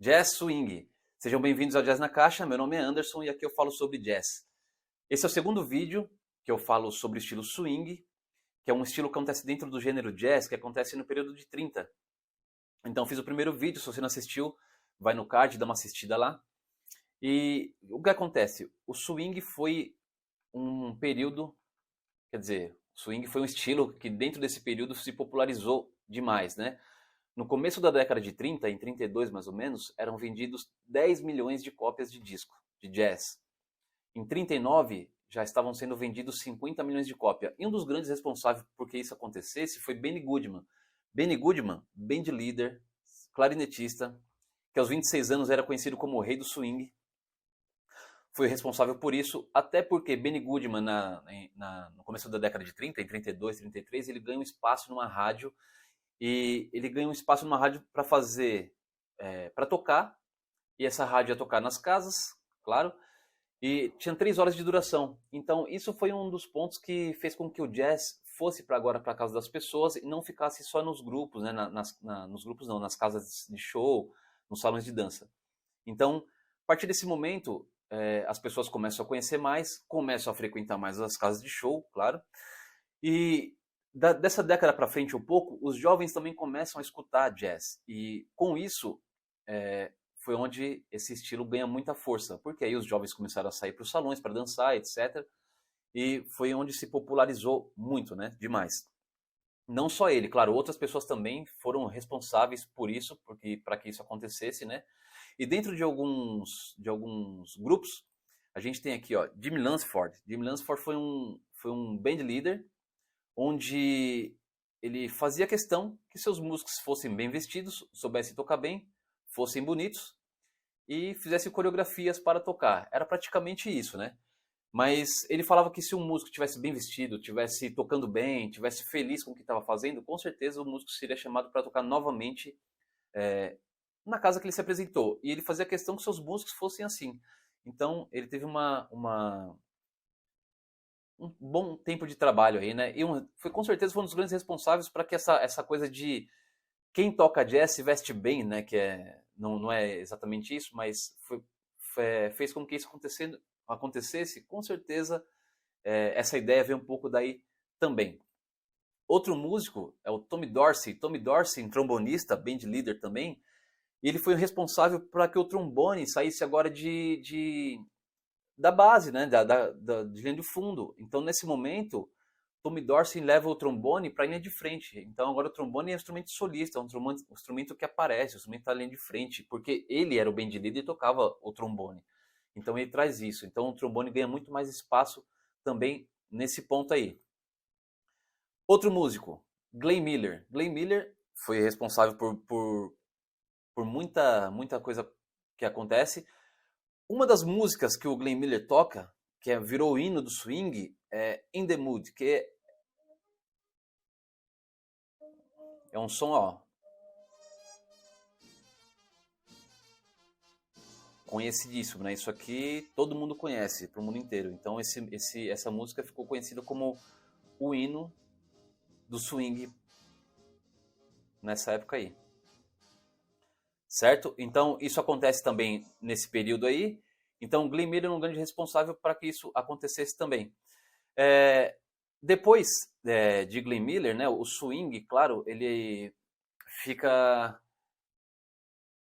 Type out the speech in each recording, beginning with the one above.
Jazz Swing. Sejam bem-vindos ao Jazz na Caixa, meu nome é Anderson e aqui eu falo sobre jazz. Esse é o segundo vídeo que eu falo sobre o estilo swing, que é um estilo que acontece dentro do gênero jazz, que acontece no período de 30. Então fiz o primeiro vídeo, se você não assistiu, vai no card, dá uma assistida lá. E o que acontece? O swing foi um período, quer dizer, o swing foi um estilo que dentro desse período se popularizou demais, né? No começo da década de 30, em 32 mais ou menos, eram vendidos 10 milhões de cópias de disco, de jazz. Em 39, já estavam sendo vendidos 50 milhões de cópias. E um dos grandes responsáveis por que isso acontecesse foi Benny Goodman. Benny Goodman, band leader, clarinetista, que aos 26 anos era conhecido como o rei do swing, foi responsável por isso, até porque Benny Goodman, no começo da década de 30, em 32, 33, ele ganha um espaço numa rádio. E ele ganhou um espaço numa rádio para fazer, para tocar, e essa rádio ia tocar nas casas, claro, e tinha 3 horas de duração. Então isso foi um dos pontos que fez com que o jazz fosse para agora para casa das pessoas e não ficasse só nos grupos, né, nos grupos não, nas casas de show, nos salões de dança. Então, a partir desse momento, as pessoas começam a conhecer mais, começam a frequentar mais as casas de show, claro, e dessa década para frente um pouco, os jovens também começam a escutar jazz. E com isso, foi onde esse estilo ganha muita força. Porque aí os jovens começaram a sair para os salões para dançar, etc. E foi onde se popularizou muito, né? Demais. Não só ele, claro, outras pessoas também foram responsáveis por isso, porque para que isso acontecesse, né? E dentro de alguns grupos, a gente tem aqui, ó, Jimmy Lansford. Jimmy Lansford foi um band leader onde ele fazia questão que seus músicos fossem bem vestidos, soubessem tocar bem, fossem bonitos e fizessem coreografias para tocar. Era praticamente isso, né? Mas ele falava que se um músico tivesse bem vestido, tivesse tocando bem, tivesse feliz com o que estava fazendo, com certeza o músico seria chamado para tocar novamente na casa que ele se apresentou. E ele fazia questão que seus músicos fossem assim. Então ele teve um bom tempo de trabalho aí, né? E foi com certeza um dos grandes responsáveis para que essa coisa de quem toca jazz se veste bem, né? Que não é exatamente isso, mas fez com que isso acontecesse. Com certeza, essa ideia veio um pouco daí também. Outro músico é o Tommy Dorsey. Tommy Dorsey, um trombonista, band leader também, e ele foi o responsável para que o trombone saísse agora da base, né, de linha de fundo. Então, nesse momento, Tommy Dorsey leva o trombone para a linha de frente. Então, agora o trombone é um instrumento solista, é um instrumento que aparece, um instrumento da linha de frente, porque ele era o band leader e tocava o trombone. Então, ele traz isso. Então, o trombone ganha muito mais espaço também nesse ponto aí. Outro músico, Glenn Miller. Glenn Miller foi responsável por muita coisa que acontece. Uma das músicas que o Glenn Miller toca, que virou o hino do swing, é In The Mood, que é um som, ó, conhecidíssimo, né? Isso aqui todo mundo conhece, pro mundo inteiro. Então essa música ficou conhecida como o hino do swing nessa época aí. Certo? Então isso acontece também nesse período aí. Então Glenn Miller é um grande responsável para que isso acontecesse também. Depois de Glenn Miller, né, o swing, claro, ele fica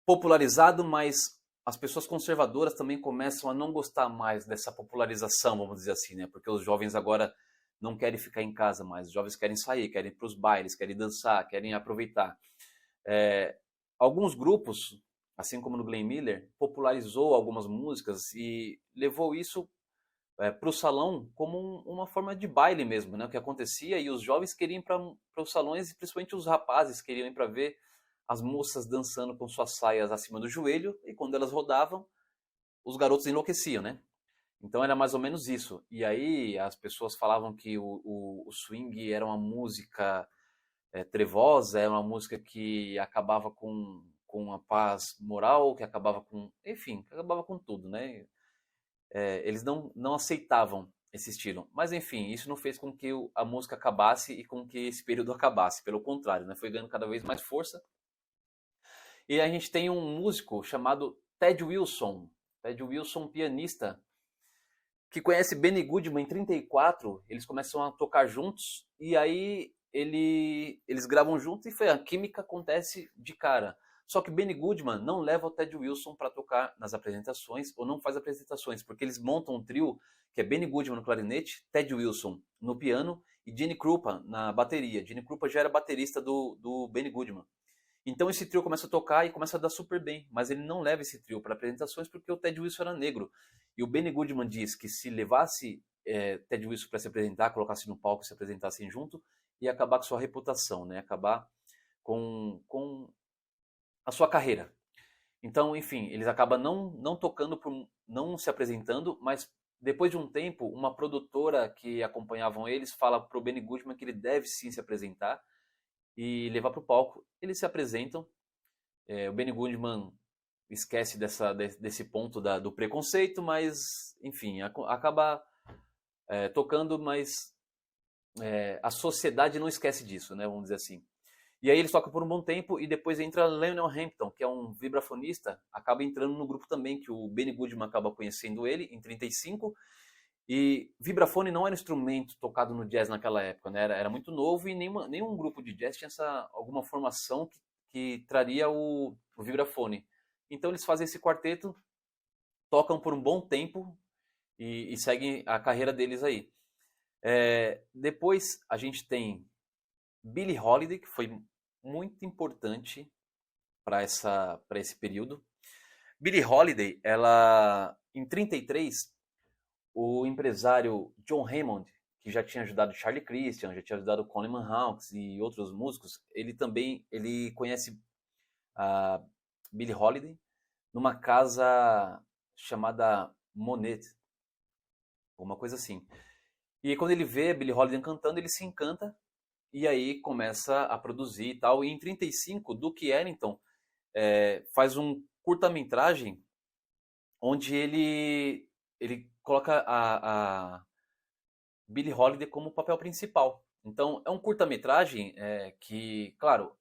popularizado, mas as pessoas conservadoras também começam a não gostar mais dessa popularização, vamos dizer assim, né? Porque os jovens agora não querem ficar em casa mais, os jovens querem sair, querem ir para os bailes, querem dançar, querem aproveitar. Alguns grupos, assim como no Glenn Miller, popularizou algumas músicas e levou isso para o salão como uma forma de baile mesmo, né? O que acontecia, e os jovens queriam ir para os salões, e principalmente os rapazes queriam ir para ver as moças dançando com suas saias acima do joelho, e quando elas rodavam, os garotos enlouqueciam, né? Então era mais ou menos isso. E aí as pessoas falavam que o swing era uma música trevosa, era uma música que acabava com a paz moral, que acabava com, enfim, que acabava com tudo, né? Eles não aceitavam esse estilo. Mas enfim, isso não fez com que a música acabasse e com que esse período acabasse. Pelo contrário, né? Foi ganhando cada vez mais força. E a gente tem um músico chamado Ted Wilson. Ted Wilson, pianista, que conhece Benny Goodman em 34. Eles começam a tocar juntos e aí eles gravam juntos e a química acontece de cara. Só que Benny Goodman não leva o Ted Wilson para tocar nas apresentações ou não faz apresentações, porque eles montam um trio que é Benny Goodman no clarinete, Ted Wilson no piano e Gene Krupa na bateria. Gene Krupa já era baterista do Benny Goodman. Então esse trio começa a tocar e começa a dar super bem, mas ele não leva esse trio para apresentações porque o Ted Wilson era negro. E o Benny Goodman diz que se levasse Ted Wilson para se apresentar, colocasse no palco e se apresentassem junto, ia acabar com sua reputação, né? Acabar com a sua carreira. Então, enfim, eles acabam não tocando, não se apresentando, mas depois de um tempo, uma produtora que acompanhavam eles fala para o Benny Goodman que ele deve sim se apresentar e levar para o palco. Eles se apresentam, o Benny Goodman esquece desse ponto do preconceito, mas, enfim, acaba tocando, mas a sociedade não esquece disso, né, vamos dizer assim. E aí eles tocam por um bom tempo e depois entra Lionel Hampton, que é um vibrafonista, acaba entrando no grupo também, que o Benny Goodman acaba conhecendo ele em 35. E vibrafone não era um instrumento tocado no jazz naquela época, né? Era muito novo e nenhum grupo de jazz tinha alguma formação que traria o vibrafone. Então eles fazem esse quarteto, tocam por um bom tempo e seguem a carreira deles aí. Depois a gente tem Billie Holiday, que foi muito importante para esse período. Billie Holiday, ela em 33, o empresário John Hammond, que já tinha ajudado Charlie Christian, já tinha ajudado Coleman Hawkes e outros músicos, ele conhece a Billie Holiday numa casa chamada Monet, alguma coisa assim. E quando ele vê a Billie Holiday cantando, ele se encanta e aí começa a produzir e tal. E em 35, Duke Ellington faz um curta-metragem onde ele coloca a Billie Holiday como papel principal. Então, é um curta-metragem que, claro,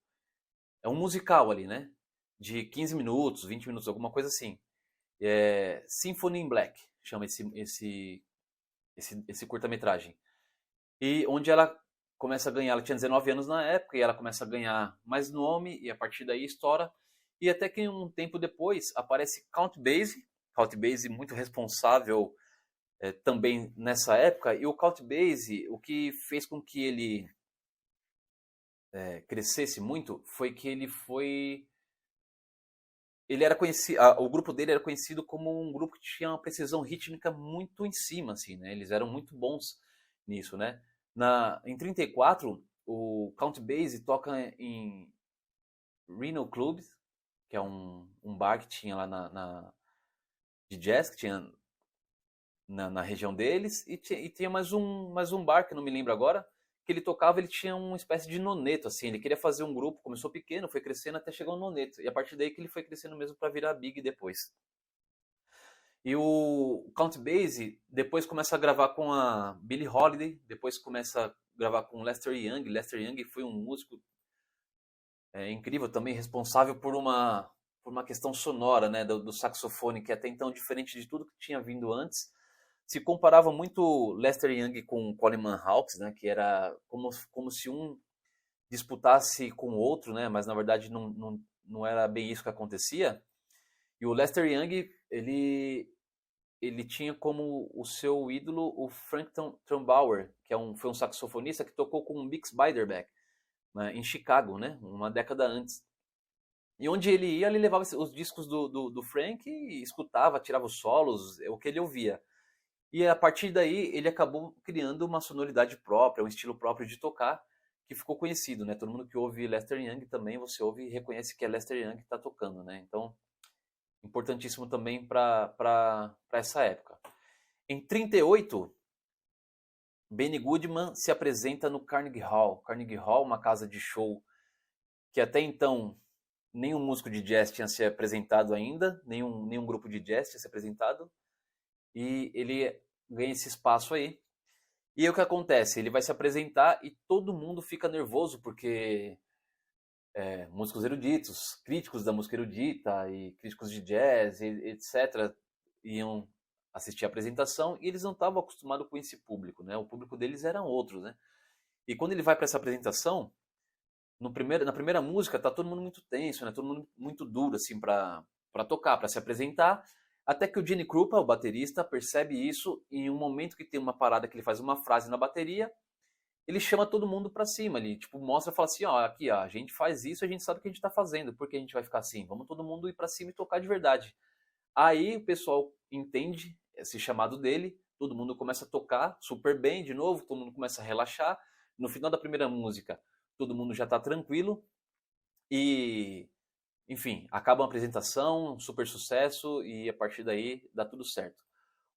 é um musical ali, né? De 15 minutos, 20 minutos, alguma coisa assim. Symphony in Black, chama esse curta-metragem. E onde ela começa a ganhar, ela tinha 19 anos na época, e ela começa a ganhar mais nome, e a partir daí estoura. E até que um tempo depois aparece Count Basie muito responsável também nessa época. E o Count Basie, o que fez com que ele crescesse muito foi que ele era conhecido, o grupo dele era conhecido como um grupo que tinha uma precisão rítmica muito em cima, assim, né? Eles eram muito bons nisso, né? Em 34, o Count Basie toca em Reno Club, que é um bar que tinha lá de jazz, que tinha na região deles, e tinha mais um bar, que eu não me lembro agora, que ele tocava, ele tinha uma espécie de noneto, assim, ele queria fazer um grupo, começou pequeno, foi crescendo até chegar um noneto, e a partir daí que ele foi crescendo mesmo para virar big depois. E o Count Basie depois começa a gravar com a Billie Holiday, depois começa a gravar com Lester Young. Lester Young foi um músico incrível também, responsável por uma questão sonora, né, do saxofone, que até então, diferente de tudo que tinha vindo antes, se comparava muito Lester Young com Coleman Hawkes, né, que era como se um disputasse com o outro, né, mas na verdade não era bem isso que acontecia. E o Lester Young, ele tinha como o seu ídolo o Frank Trumbauer, que foi um saxofonista que tocou com o Bix Beiderbecke, né, em Chicago, né, uma década antes. E onde ele ia, ele levava os discos do Frank e escutava, tirava os solos, o que ele ouvia. E a partir daí ele acabou criando uma sonoridade própria, um estilo próprio de tocar, que ficou conhecido, né? Todo mundo que ouve Lester Young também, você ouve e reconhece que é Lester Young que está tocando, né? Então, importantíssimo também para essa época. Em 38, Benny Goodman se apresenta no Carnegie Hall. Carnegie Hall, uma casa de show que até então nenhum músico de jazz tinha se apresentado ainda, nenhum grupo de jazz tinha se apresentado. E ele ganha esse espaço aí. E aí o que acontece? Ele vai se apresentar e todo mundo fica nervoso, porque músicos eruditos, críticos da música erudita e críticos de jazz, etc., iam assistir a apresentação e eles não estavam acostumados com esse público, né? O público deles eram outros, né? E quando ele vai para essa apresentação, na primeira música tá todo mundo muito tenso, né? Todo mundo muito duro assim para tocar, para se apresentar, até que o Gene Krupa, o baterista, percebe isso e em um momento que tem uma parada que ele faz uma frase na bateria, ele chama todo mundo para cima, ele tipo mostra, fala assim, ó, aqui, ó, a gente faz isso, a gente sabe o que a gente tá fazendo, por que a gente vai ficar assim? Vamos todo mundo ir para cima e tocar de verdade. Aí o pessoal entende esse chamado dele, todo mundo começa a tocar super bem de novo, todo mundo começa a relaxar. No final da primeira música, todo mundo já está tranquilo e, enfim, acaba a apresentação, um super sucesso e a partir daí dá tudo certo.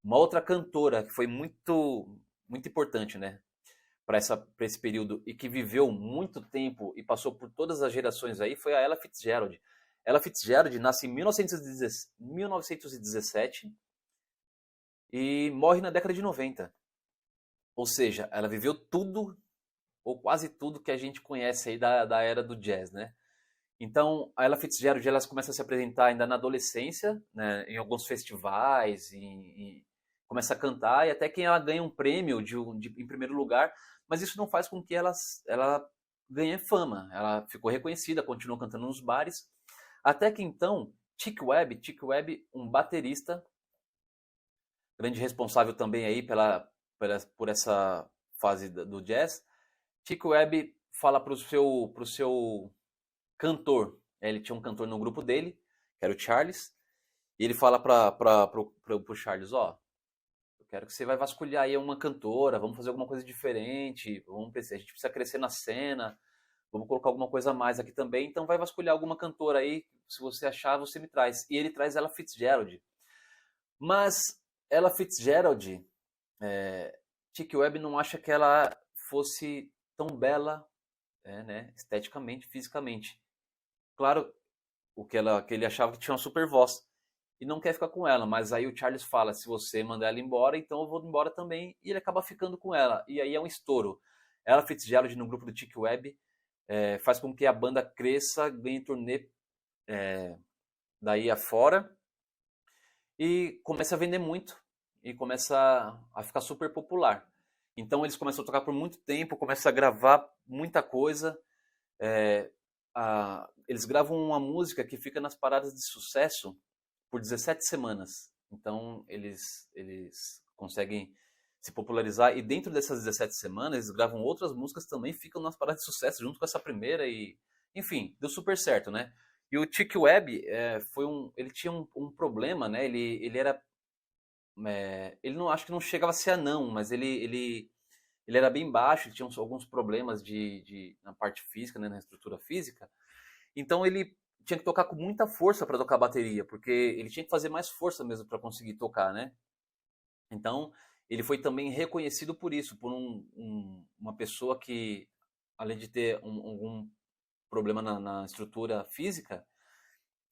Uma outra cantora que foi muito importante, né, para esse período e que viveu muito tempo e passou por todas as gerações aí foi a Ella Fitzgerald. Ella Fitzgerald nasce em 1917 e morre na década de 90. Ou seja, ela viveu tudo, ou quase tudo, que a gente conhece aí da era do jazz, né? Então, a Ella Fitzgerald ela começa a se apresentar ainda na adolescência, né, em alguns festivais, e começa a cantar, e até que ela ganha um prêmio em primeiro lugar, mas isso não faz com que ela ganhe fama. Ela ficou reconhecida, continuou cantando nos bares, até que então, Chick Webb, um baterista, grande responsável também aí por essa fase do jazz, Chick Webb fala pro seu cantor, ele tinha um cantor no grupo dele, que era o Charles, e ele fala pro Charles, ó, eu quero que você vai vasculhar aí uma cantora, vamos fazer alguma coisa diferente, a gente precisa crescer na cena, vamos colocar alguma coisa a mais aqui também, então vai vasculhar alguma cantora aí, se você achar, você me traz. E ele traz Ella Fitzgerald. Mas Ella Fitzgerald, Chick Webb não acha que ela fosse tão bela, né, esteticamente, fisicamente. Claro, que ele achava que tinha uma super voz. E não quer ficar com ela, mas aí o Charles fala, se você mandar ela embora, então eu vou embora também, e ele acaba ficando com ela. E aí é um estouro. Ella Fitzgerald no grupo do Chick Webb faz com que a banda cresça, ganhe turnê daí afora, e começa a vender muito, e começa a ficar super popular. Então eles começam a tocar por muito tempo, começam a gravar muita coisa, eles gravam uma música que fica nas paradas de sucesso por 17 semanas. Então eles conseguem se popularizar, e dentro dessas 17 semanas eles gravam outras músicas também, ficam nas paradas de sucesso junto com essa primeira, e enfim, deu super certo, né? E o Chick Webb ele tinha um problema, né? Ele era ele não, acho que não chegava a ser anão, mas ele era bem baixo, ele tinha alguns problemas na parte física, né, na estrutura física. Então ele tinha que tocar com muita força para tocar a bateria, porque ele tinha que fazer mais força mesmo para conseguir tocar, né? Então ele foi também reconhecido por isso, por uma pessoa que, além de ter algum problema na estrutura física,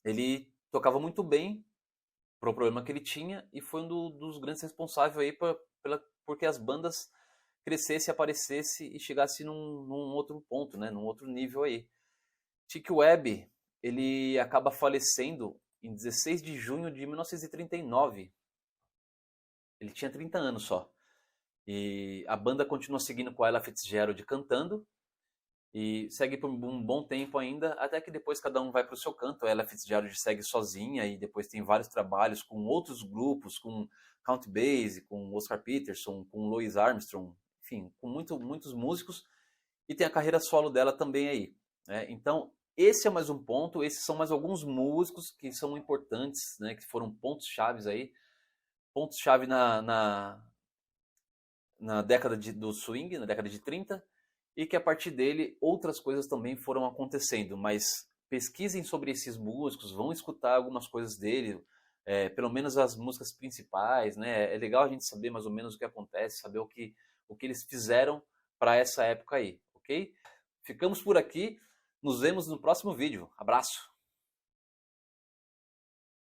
ele tocava muito bem pro problema que ele tinha, e foi um dos grandes responsáveis aí porque as bandas crescesse, aparecesse e chegasse num outro ponto, né, num outro nível aí. Chick Webb, ele acaba falecendo em 16 de junho de 1939. Ele tinha 30 anos só. E a banda continua seguindo com a Ella Fitzgerald cantando, e segue por um bom tempo ainda, até que depois cada um vai para o seu canto. A Ella Fitzgerald segue sozinha, e depois tem vários trabalhos com outros grupos, com Count Basie, com Oscar Peterson, com Louis Armstrong, enfim, com muitos músicos, e tem a carreira solo dela também aí, né? Então, esse é mais um ponto, esses são mais alguns músicos que são importantes, né, que foram pontos-chave aí, pontos-chave na década do swing, na década de 30, e que a partir dele outras coisas também foram acontecendo. Mas pesquisem sobre esses músicos, vão escutar algumas coisas dele, pelo menos as músicas principais, né? É legal a gente saber mais ou menos o que acontece, saber o que eles fizeram para essa época aí, ok? Ficamos por aqui, nos vemos no próximo vídeo. Abraço!